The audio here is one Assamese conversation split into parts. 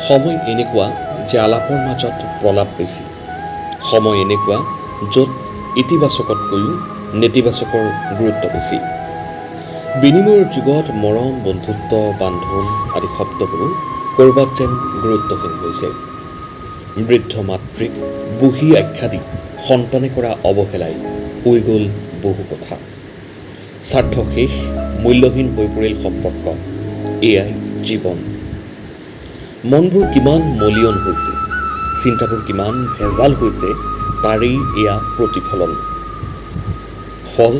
সময় এনেকুৱা যে আলাপৰ মাজত প্ৰলাপ বেছি। সময় এনেকুৱা য'ত ইতিবাচকতকৈও নেতিবাচকৰ গুৰুত্ব বেছি। বিনিময়ৰ যুগত মৰম, বন্ধুত্ব, বান্ধোন আদি শব্দবোৰো ক'ৰবাত যেন গুৰুত্বহীন হৈছে। বৃদ্ধ মাতৃক বুঢ়ী আখ্যা দি সন্তানে কৰা অৱহেলাই কৈ গ'ল বহু কথা। স্বাৰ্থ শেষ, মূল্যহীন হৈ পৰিল সম্পৰ্ক, এয়াই জীৱন। মনবোৰ কিমান মলিয়ন হৈছে, চিন্তাবোৰ কিমান ভেজাল হৈছে, তাৰেই এয়া প্ৰতিফলন। ফল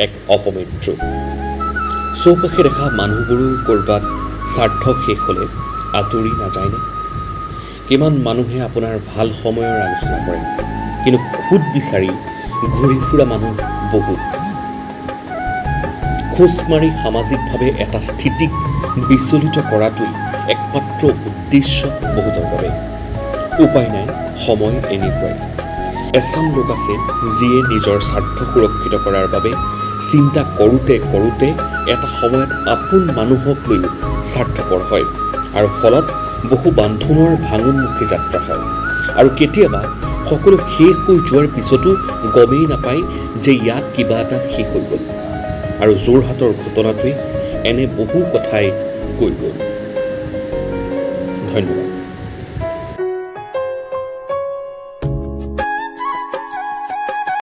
এক অপমৃত্যু। চৌপাশে দেখা মানুহবোৰো ক'ৰবাত স্বাৰ্থ শেষ হ'লে আঁতৰি নাযায়নে? কিমান মানুহে আপোনাৰ ভাল সময়ৰ আলোচনা কৰে, কিন্তু খুদ বিচাৰি ঘূৰি ফুৰা মানুহ বহুত। খোজ মাৰি সামাজিকভাৱে এটা স্থিতিক বিচলিত কৰাটোৱেই একমাত্ৰ উদ্দেশ্য বহুতৰ বাবে। উপায় নাই, সময় এনেকুৱাই। এচাম লোক আছে যিয়ে নিজৰ স্বাৰ্থ সুৰক্ষিত কৰাৰ বাবে চিন্তা কৰোঁতে কৰোঁতে এটা সময়ত আপোন মানুহক লৈও স্বাৰ্থপৰ হয়, আৰু ফলত বহু বান্ধোনৰ ভাঙোনমুখী যাত্ৰা হয়। আৰু কেতিয়াবা সকলো শেষ হৈ যোৱাৰ পিছতো গমেই নাপায় যে ইয়াত কিবা এটা শেষ হৈ গ'ল। আৰু যোৰহাটৰ ঘটনাটোৱে এনে বহু কথাই কৈ গ'ল। ধন্যবাদ।